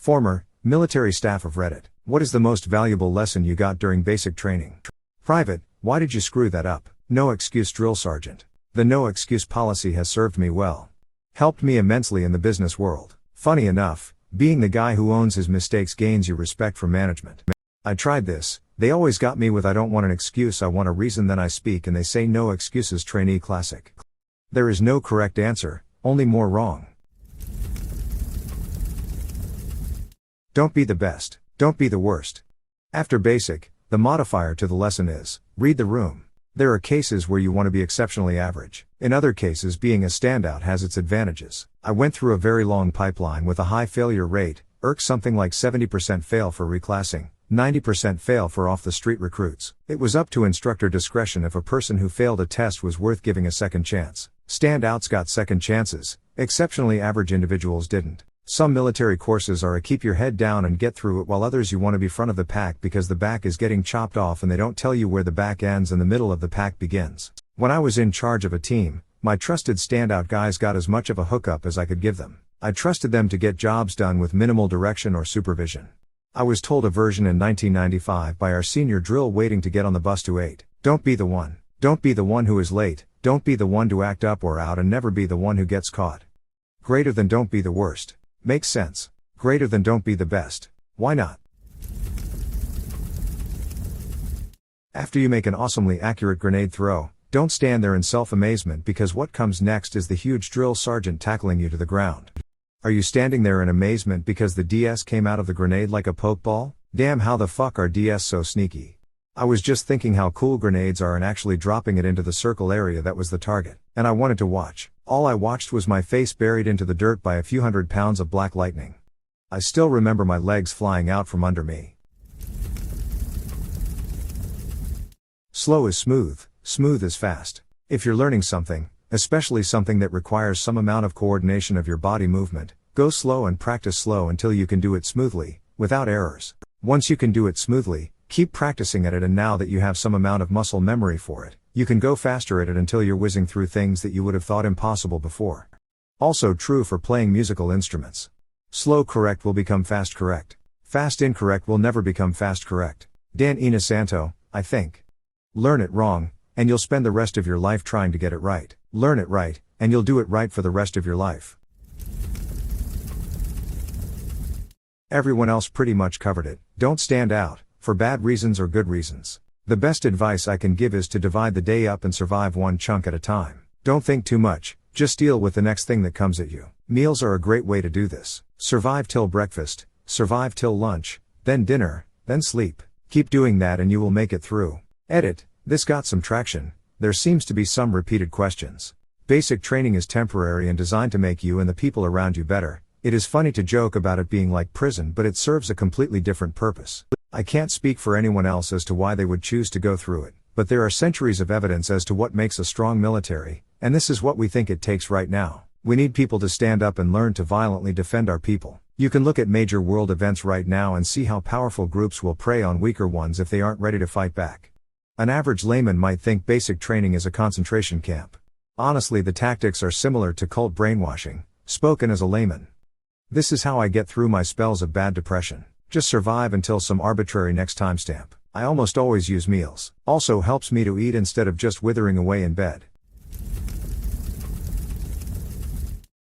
Former, military staff of Reddit. What is the most valuable lesson you got during basic training? Private, why did you screw that up? No excuse drill sergeant. The no excuse policy has served me well. Helped me immensely in the business world. Funny enough, being the guy who owns his mistakes gains you respect from management. I tried this, they always got me with I don't want an excuse, I want a reason, then I speak and they say no excuses. Trainee classic. There is no correct answer, only more wrong. Don't be the best, don't be the worst. After basic, the modifier to the lesson is, read the room. There are cases where you want to be exceptionally average. In other cases, being a standout has its advantages. I went through a very long pipeline with a high failure rate, something like 70% fail for reclassing, 90% fail for off-the-street recruits. It was up to instructor discretion if a person who failed a test was worth giving a second chance. Standouts got second chances, exceptionally average individuals didn't. Some military courses are a keep your head down and get through it, while others you want to be front of the pack because the back is getting chopped off and they don't tell you where the back ends and the middle of the pack begins. When I was in charge of a team, my trusted standout guys got as much of a hookup as I could give them. I trusted them to get jobs done with minimal direction or supervision. I was told a version in 1995 by our senior drill waiting to get on the bus to 8. Don't be the one. Don't be the one who is late. Don't be the one to act up or out, and never be the one who gets caught. Greater than don't be the worst. Makes sense. Greater than don't be the best. Why not? After you make an awesomely accurate grenade throw, don't stand there in self-amazement because what comes next is the huge drill sergeant tackling you to the ground. Are you standing there in amazement because the DS came out of the grenade like a pokeball? Damn, how the fuck are DS so sneaky? I was just thinking how cool grenades are and actually dropping it into the circle area that was the target. And I wanted to watch. All I watched was my face buried into the dirt by a few hundred pounds of black lightning. I still remember my legs flying out from under me. Slow is smooth, smooth is fast. If you're learning something, especially something that requires some amount of coordination of your body movement, go slow and practice slow until you can do it smoothly, without errors. Once you can do it smoothly, keep practicing at it, and now that you have some amount of muscle memory for it, you can go faster at it until you're whizzing through things that you would have thought impossible before. Also true for playing musical instruments. Slow correct will become fast correct. Fast incorrect will never become fast correct. Dan Inosanto, I think. Learn it wrong, and you'll spend the rest of your life trying to get it right. Learn it right, and you'll do it right for the rest of your life. Everyone else pretty much covered it. Don't stand out, for bad reasons or good reasons. The best advice I can give is to divide the day up and survive one chunk at a time. Don't think too much, just deal with the next thing that comes at you. Meals are a great way to do this. Survive till breakfast, survive till lunch, then dinner, then sleep. Keep doing that and you will make it through. Edit, this got some traction. There seems to be some repeated questions. Basic training is temporary and designed to make you and the people around you better. It is funny to joke about it being like prison, but it serves a completely different purpose. I can't speak for anyone else as to why they would choose to go through it, but there are centuries of evidence as to what makes a strong military, and this is what we think it takes right now. We need people to stand up and learn to violently defend our people. You can look at major world events right now and see how powerful groups will prey on weaker ones if they aren't ready to fight back. An average layman might think basic training is a concentration camp. Honestly, the tactics are similar to cult brainwashing, spoken as a layman. This is how I get through my spells of bad depression. Just survive until some arbitrary next timestamp. I almost always use meals. Also helps me to eat instead of just withering away in bed.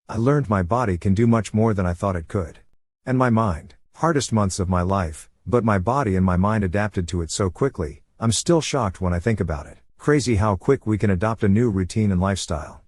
I learned my body can do much more than I thought it could. And my mind. Hardest months of my life, but my body and my mind adapted to it so quickly. I'm still shocked when I think about it. Crazy how quick we can adopt a new routine and lifestyle.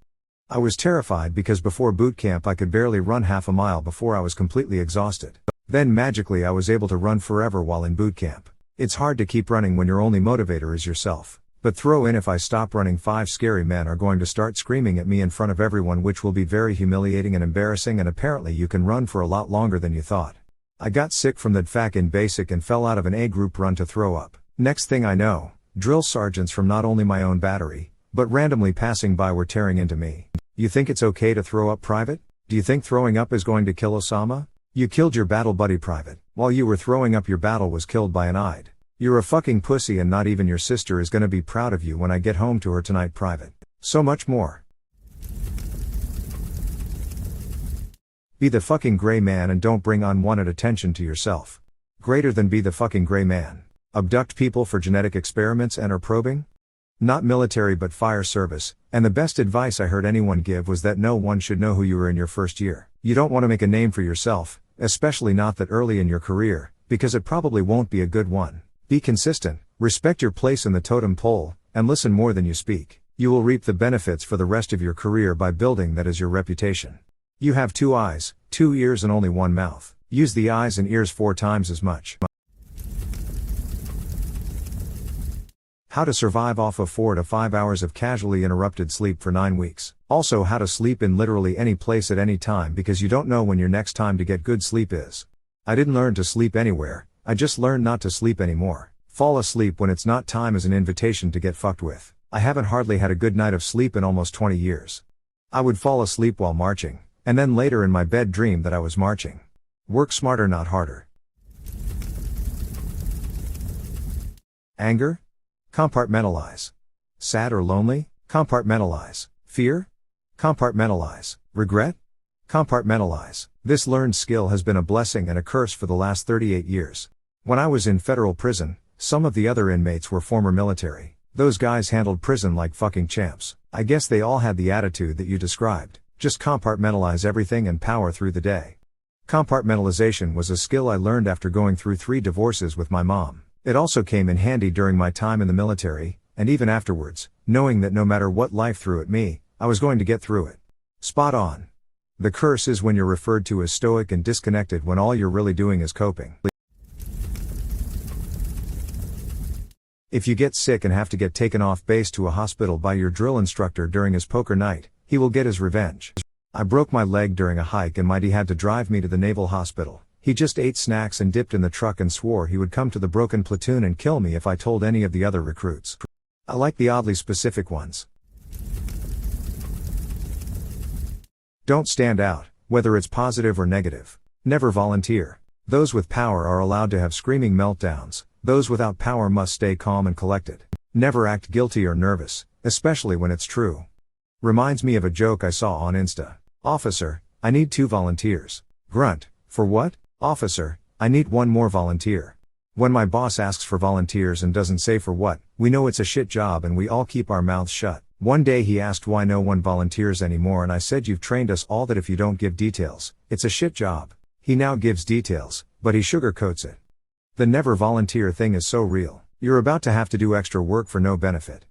I was terrified because before boot camp I could barely run half a mile before I was completely exhausted. Then magically I was able to run forever while in boot camp. It's hard to keep running when your only motivator is yourself. But throw in if I stop running, 5 scary men are going to start screaming at me in front of everyone, which will be very humiliating and embarrassing, and apparently you can run for a lot longer than you thought. I got sick from the DFAC in basic and fell out of an A group run to throw up. Next thing I know, drill sergeants from not only my own battery, but randomly passing by were tearing into me. You think it's okay to throw up, private? Do you think throwing up is going to kill Osama? You killed your battle buddy, private. While you were throwing up, your battle was killed by an Eid. You're a fucking pussy, and not even your sister is gonna be proud of you when I get home to her tonight, private. So much more. Be the fucking gray man and don't bring unwanted attention to yourself. Greater than be the fucking gray man. Abduct people for genetic experiments and or probing? Not military but fire service, and the best advice I heard anyone give was that no one should know who you were in your first year. You don't want to make a name for yourself, especially not that early in your career, because it probably won't be a good one. Be consistent, respect your place in the totem pole, and listen more than you speak. You will reap the benefits for the rest of your career by building that as your reputation. You have 2 eyes, 2 ears and only 1 mouth. Use the eyes and ears 4 times as much. How to survive off of 4 to 5 hours of casually interrupted sleep for 9 weeks. Also how to sleep in literally any place at any time because you don't know when your next time to get good sleep is. I didn't learn to sleep anywhere, I just learned not to sleep anymore. Fall asleep when it's not time is an invitation to get fucked with. I haven't hardly had a good night of sleep in almost 20 years. I would fall asleep while marching, and then later in my bed dream that I was marching. Work smarter not harder. Anger? Compartmentalize. Sad or lonely? Compartmentalize. Fear? Compartmentalize. Regret? Compartmentalize. This learned skill has been a blessing and a curse for the last 38 years. When I was in federal prison, some of the other inmates were former military. Those guys handled prison like fucking champs. I guess they all had the attitude that you described. Just compartmentalize everything and power through the day. Compartmentalization was a skill I learned after going through 3 divorces with my mom. It also came in handy during my time in the military, and even afterwards, knowing that no matter what life threw at me, I was going to get through it. Spot on. The curse is when you're referred to as stoic and disconnected when all you're really doing is coping. If you get sick and have to get taken off base to a hospital by your drill instructor during his poker night, he will get his revenge. I broke my leg during a hike and Mighty had to drive me to the Naval Hospital. He just ate snacks and dipped in the truck and swore he would come to the broken platoon and kill me if I told any of the other recruits. I like the oddly specific ones. Don't stand out, whether it's positive or negative. Never volunteer. Those with power are allowed to have screaming meltdowns, those without power must stay calm and collected. Never act guilty or nervous, especially when it's true. Reminds me of a joke I saw on Insta. Officer, I need 2 volunteers. Grunt, for what? Officer, I need 1 more volunteer. When my boss asks for volunteers and doesn't say for what, we know it's a shit job and we all keep our mouths shut. One day he asked why no one volunteers anymore and I said you've trained us all that if you don't give details, it's a shit job. He now gives details, but he sugarcoats it. The never volunteer thing is so real. You're about to have to do extra work for no benefit.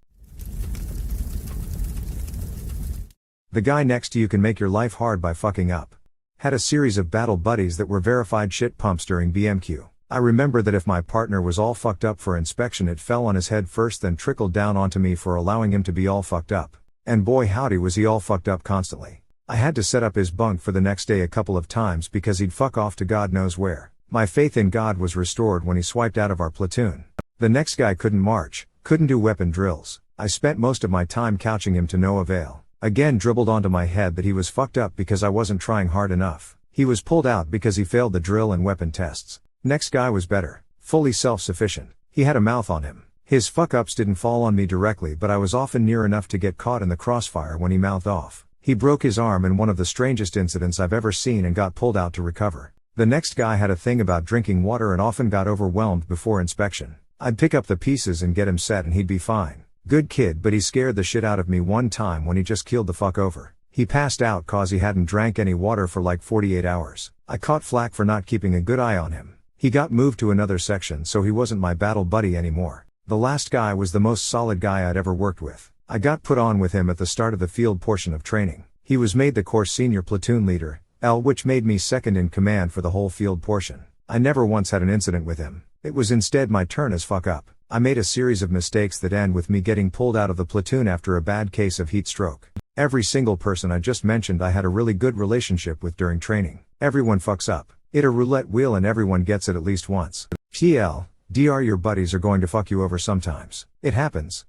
The guy next to you can make your life hard by fucking up. Had a series of battle buddies that were verified shit pumps during BMQ. I remember that if my partner was all fucked up for inspection it fell on his head first then trickled down onto me for allowing him to be all fucked up. And boy howdy was he all fucked up constantly. I had to set up his bunk for the next day a couple of times because he'd fuck off to God knows where. My faith in God was restored when he swiped out of our platoon. The next guy couldn't march, couldn't do weapon drills. I spent most of my time couching him to no avail. Again dribbled onto my head that he was fucked up because I wasn't trying hard enough. He was pulled out because he failed the drill and weapon tests. Next guy was better, fully self-sufficient. He had a mouth on him. His fuck-ups didn't fall on me directly but I was often near enough to get caught in the crossfire when he mouthed off. He broke his arm in one of the strangest incidents I've ever seen and got pulled out to recover. The next guy had a thing about drinking water and often got overwhelmed before inspection. I'd pick up the pieces and get him set and he'd be fine. Good kid but he scared the shit out of me one time when he just keeled the fuck over. He passed out cause he hadn't drank any water for like 48 hours. I caught flack for not keeping a good eye on him. He got moved to another section so he wasn't my battle buddy anymore. The last guy was the most solid guy I'd ever worked with. I got put on with him at the start of the field portion of training. He was made the course senior platoon leader, which made me second in command for the whole field portion. I never once had an incident with him. It was instead my turn as fuck up. I made a series of mistakes that end with me getting pulled out of the platoon after a bad case of heat stroke. Every single person I just mentioned I had a really good relationship with during training. Everyone fucks up. It's a roulette wheel and everyone gets it at least once. TLDR your buddies are going to fuck you over sometimes. It happens.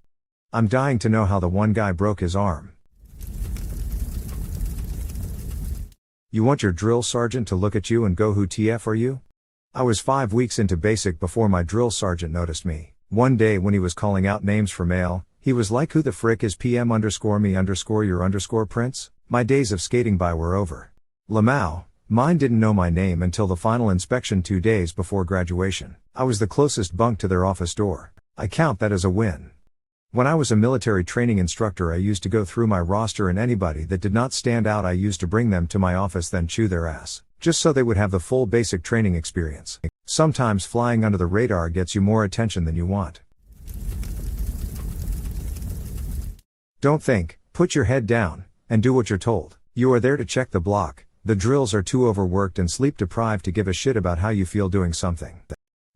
I'm dying to know how the one guy broke his arm. You want your drill sergeant to look at you and go who TF are you? I was 5 weeks into basic before my drill sergeant noticed me. One day when he was calling out names for mail, he was like who the frick is PM_me_your_prince? My days of skating by were over. Lamau, Mine didn't know my name until the final inspection 2 days before graduation. I was the closest bunk to their office door. I count that as a win. When I was a military training instructor, I used to go through my roster, and anybody that did not stand out I used to bring them to my office, then chew their ass, just so they would have the full basic training experience. Sometimes flying under the radar gets you more attention than you want. Don't think, put your head down, and do what you're told. You are there to check the block. The drills are too overworked and sleep deprived to give a shit about how you feel doing something.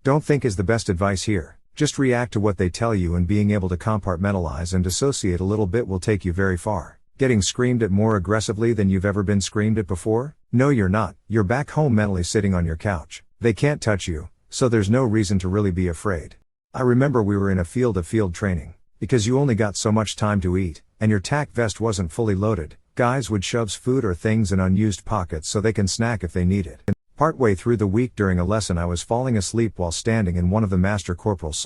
Don't think is the best advice here. Just react to what they tell you, and being able to compartmentalize and dissociate a little bit will take you very far. Getting screamed at more aggressively than you've ever been screamed at before? No, you're not. You're back home mentally sitting on your couch. They can't touch you, so there's no reason to really be afraid. I remember we were in a field-to-field training. Because you only got so much time to eat, and your tack vest wasn't fully loaded, guys would shove food or things in unused pockets so they can snack if they need it. Partway through the week during a lesson, I was falling asleep while standing, and one of the master corporals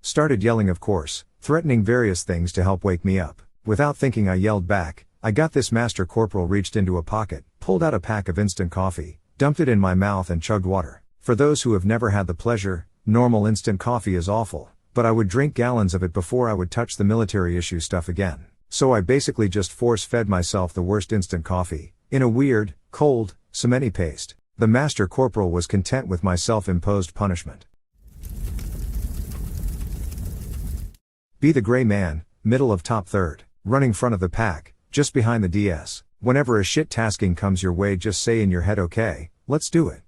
started yelling, of course, threatening various things to help wake me up. Without thinking, I yelled back. I got this. Master corporal reached into a pocket, pulled out a pack of instant coffee, dumped it in my mouth, and chugged water. For those who have never had the pleasure, normal instant coffee is awful, but I would drink gallons of it before I would touch the military issue stuff again. So I basically just force-fed myself the worst instant coffee, in a weird, cold, cement-y paste. The master corporal was content with my self-imposed punishment. Be the gray man, middle of top third, running front of the pack, just behind the DS. Whenever a shit tasking comes your way, just say in your head, okay, let's do it.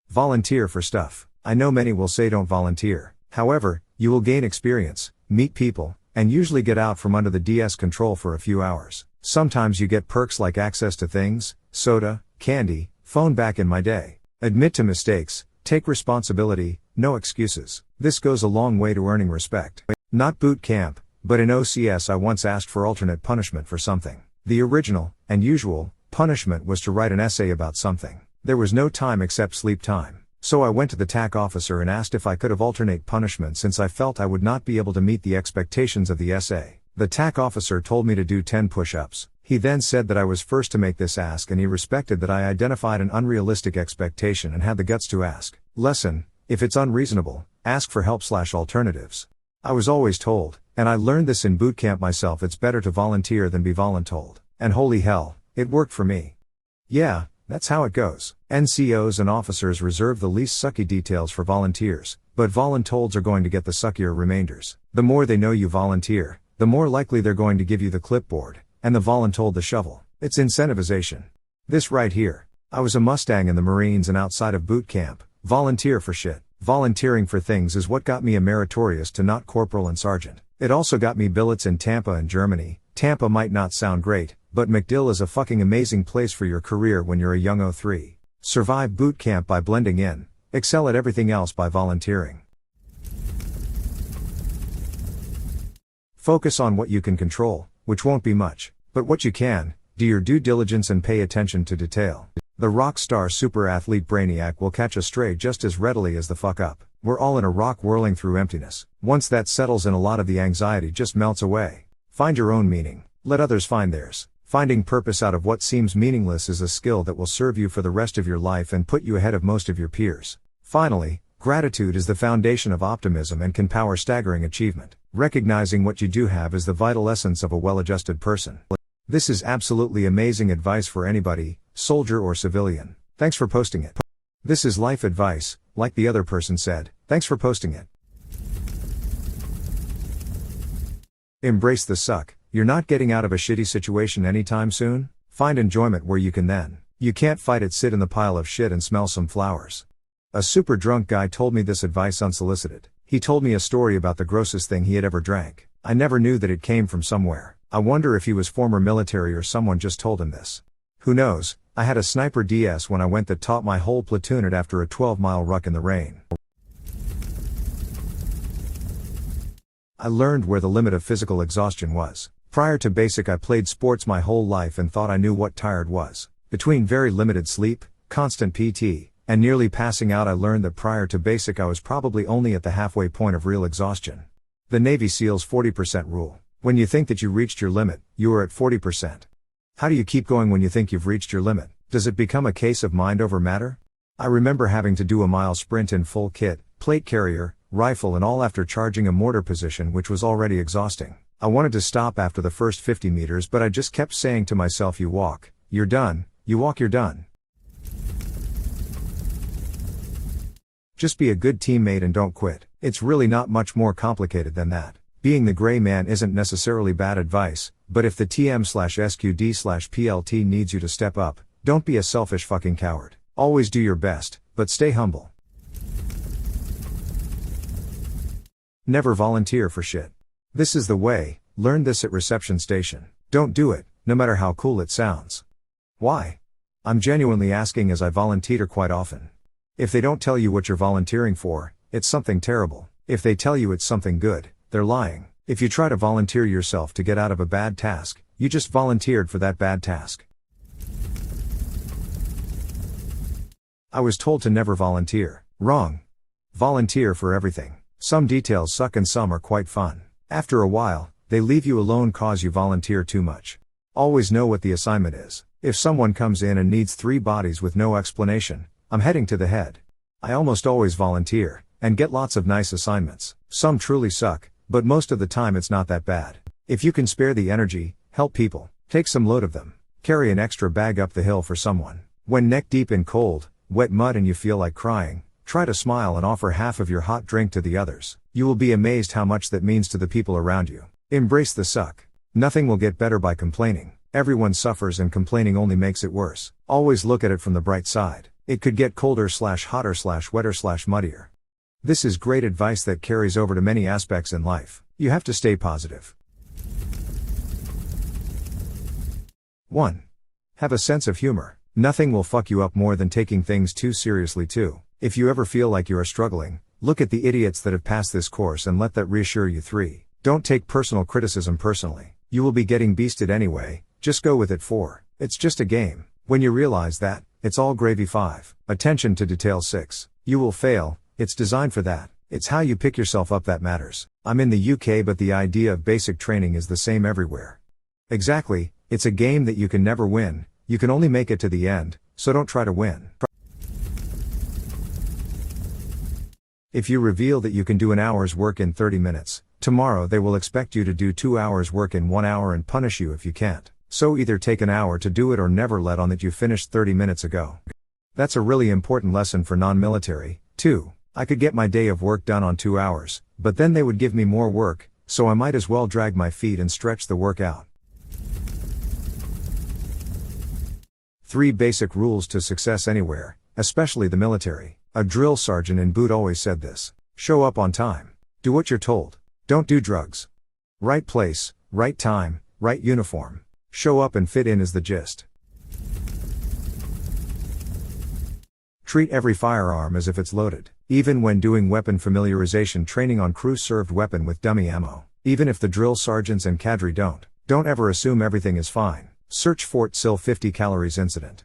Volunteer for stuff. I know many will say don't volunteer. However, you will gain experience, meet people, and usually get out from under the DS control for a few hours. Sometimes you get perks like access to things, soda, candy, phone. Back in my day. Admit to mistakes, take responsibility, no excuses. This goes a long way to earning respect. Not boot camp, but in OCS I once asked for alternate punishment for something. The original, and usual, punishment was to write an essay about something. There was no time except sleep time. So I went to the TAC officer and asked if I could have alternate punishment, since I felt I would not be able to meet the expectations of the essay. The TAC officer told me to do 10 push-ups. He then said that I was first to make this ask, and he respected that I identified an unrealistic expectation and had the guts to ask. Lesson: if it's unreasonable, ask for help/alternatives. I was always told, and I learned this in boot camp myself, it's better to volunteer than be voluntold. And holy hell, it worked for me. Yeah, that's how it goes. NCOs and officers reserve the least sucky details for volunteers, but voluntolds are going to get the suckier remainders. The more they know you volunteer, the more likely they're going to give you the clipboard, and the voluntold the shovel. It's incentivization. This right here. I was a Mustang in the Marines, and outside of boot camp, volunteer for shit. Volunteering for things is what got me a meritorious to not corporal and sergeant. It also got me billets in Tampa and Germany. Tampa might not sound great, but MacDill is a fucking amazing place for your career when you're a young 03. Survive boot camp by blending in, excel at everything else by volunteering. Focus on what you can control, which won't be much, but what you can, do your due diligence and pay attention to detail. The rock star super athlete brainiac will catch a stray just as readily as the fuck up. We're all in a rock whirling through emptiness. Once that settles in, a lot of the anxiety just melts away. Find your own meaning. Let others find theirs. Finding purpose out of what seems meaningless is a skill that will serve you for the rest of your life and put you ahead of most of your peers. Finally, gratitude is the foundation of optimism and can power staggering achievement. Recognizing what you do have is the vital essence of a well-adjusted person. This is absolutely amazing advice for anybody, soldier or civilian. Thanks for posting it. This is life advice, like the other person said. Thanks for posting it. Embrace the suck. You're not getting out of a shitty situation anytime soon. Find enjoyment where you can then. You can't fight it, sit in the pile of shit and smell some flowers. A super drunk guy told me this advice unsolicited. He told me a story about the grossest thing he had ever drank. I never knew that it came from somewhere. I wonder if he was former military or someone just told him this. Who knows? I had a sniper DS when I went that taught my whole platoon it after a 12-mile ruck in the rain. I learned where the limit of physical exhaustion was. Prior to basic, I played sports my whole life and thought I knew what tired was. Between very limited sleep, constant PT, and nearly passing out, I learned that prior to basic I was probably only at the halfway point of real exhaustion. The Navy SEALs 40% rule. When you think that you reached your limit, you are at 40%. How do you keep going when you think you've reached your limit? Does it become a case of mind over matter? I remember having to do a mile sprint in full kit, plate carrier, rifle and all after charging a mortar position which was already exhausting. I wanted to stop after the first 50 meters but I just kept saying to myself, you walk, you're done, you walk, you're done. Just be a good teammate and don't quit. It's really not much more complicated than that. Being the gray man isn't necessarily bad advice, but if the TM/SQD/PLT needs you to step up, don't be a selfish fucking coward. Always do your best, but stay humble. Never volunteer for shit. This is the way, learn this at reception station. Don't do it, no matter how cool it sounds. Why? I'm genuinely asking as I volunteer quite often. If they don't tell you what you're volunteering for, it's something terrible. If they tell you it's something good, they're lying. If you try to volunteer yourself to get out of a bad task, you just volunteered for that bad task. I was told to never volunteer. Wrong. Volunteer for everything. Some details suck and some are quite fun. After a while, they leave you alone cause you volunteer too much. Always know what the assignment is. If someone comes in and needs 3 bodies with no explanation, I'm heading to the head. I almost always volunteer, and get lots of nice assignments. Some truly suck, but most of the time it's not that bad. If you can spare the energy, help people. Take some load of them. Carry an extra bag up the hill for someone. When neck deep in cold, wet mud and you feel like crying, try to smile and offer half of your hot drink to the others. You will be amazed how much that means to the people around you. Embrace the suck. Nothing will get better by complaining. Everyone suffers and complaining only makes it worse. Always look at it from the bright side. It could get colder/hotter/wetter/muddier. This is great advice that carries over to many aspects in life. You have to stay positive. 1. Have a sense of humor. Nothing will fuck you up more than taking things too seriously too. If you ever feel like you are struggling, look at the idiots that have passed this course and let that reassure you. 3. Don't take personal criticism personally. You will be getting beasted anyway, just go with it. 4. It's just a game. When you realize that, it's all gravy. 5. Attention to detail. 6. You will fail, it's designed for that. It's how you pick yourself up that matters. I'm in the UK but the idea of basic training is the same everywhere. Exactly, it's a game that you can never win, you can only make it to the end, so don't try to win. If you reveal that you can do an hour's work in 30 minutes, tomorrow they will expect you to do 2 hours work in 1 hour and punish you if you can't. So either take an hour to do it or never let on that you finished 30 minutes ago. That's a really important lesson for non-military. 2. I could get my day of work done on 2 hours, but then they would give me more work, so I might as well drag my feet and stretch the work out. 3 basic rules to success anywhere, especially the military. A drill sergeant in boot always said this. Show up on time. Do what you're told. Don't do drugs. Right place, right time, right uniform. Show up and fit in is the gist. Treat every firearm as if it's loaded. Even when doing weapon familiarization training on crew-served weapon with dummy ammo. Even if the drill sergeants and cadre don't ever assume everything is fine. Search Fort Sill 50 calories incident.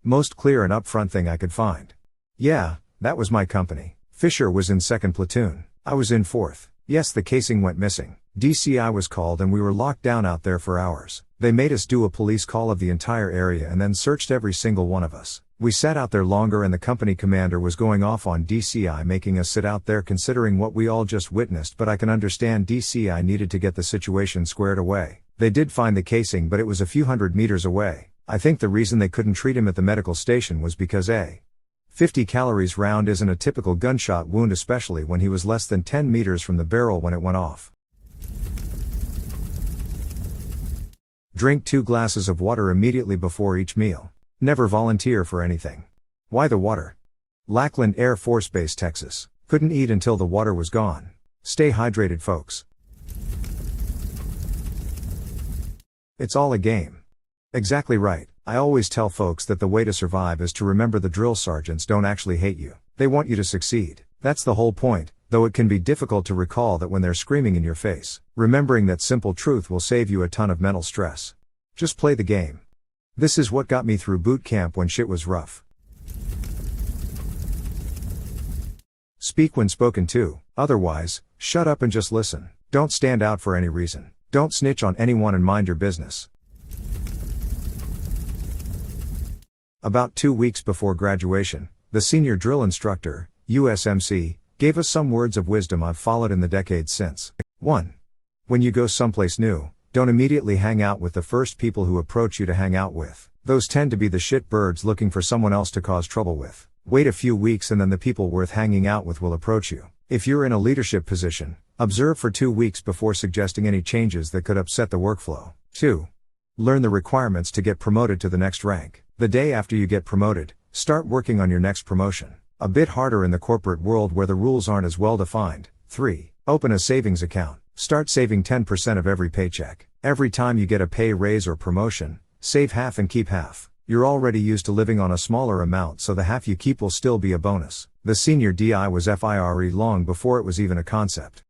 Most clear and upfront thing I could find. Yeah, that was my company. Fisher was in 2nd platoon. I was in 4th. Yes, the casing went missing. DCI was called and we were locked down out there for hours. They made us do a police call of the entire area and then searched every single one of us. We sat out there longer and the company commander was going off on DCI making us sit out there considering what we all just witnessed, but I can understand DCI needed to get the situation squared away. They did find the casing but it was a few hundred meters away. I think the reason they couldn't treat him at the medical station was because a 50 calories round isn't a typical gunshot wound, especially when he was less than 10 meters from the barrel when it went off. Drink 2 glasses of water immediately before each meal. Never volunteer for anything. Why the water? Lackland Air Force Base, Texas. Couldn't eat until the water was gone. Stay hydrated, folks. It's all a game. Exactly right. I always tell folks that the way to survive is to remember the drill sergeants don't actually hate you. They want you to succeed. That's the whole point, though it can be difficult to recall that when they're screaming in your face. Remembering that simple truth will save you a ton of mental stress. Just play the game. This is what got me through boot camp when shit was rough. Speak when spoken to. Otherwise, shut up and just listen. Don't stand out for any reason. Don't snitch on anyone and mind your business. About 2 weeks before graduation, the senior drill instructor, USMC, gave us some words of wisdom I've followed in the decades since. 1. When you go someplace new, don't immediately hang out with the first people who approach you to hang out with. Those tend to be the shit birds looking for someone else to cause trouble with. Wait a few weeks and then the people worth hanging out with will approach you. If you're in a leadership position, observe for 2 weeks before suggesting any changes that could upset the workflow. 2. Learn the requirements to get promoted to the next rank. The day after you get promoted, start working on your next promotion. A bit harder in the corporate world where the rules aren't as well defined. 3. Open a savings account. Start saving 10% of every paycheck. Every time you get a pay raise or promotion, save half and keep half. You're already used to living on a smaller amount, so the half you keep will still be a bonus. The senior DI was FIRE long before it was even a concept.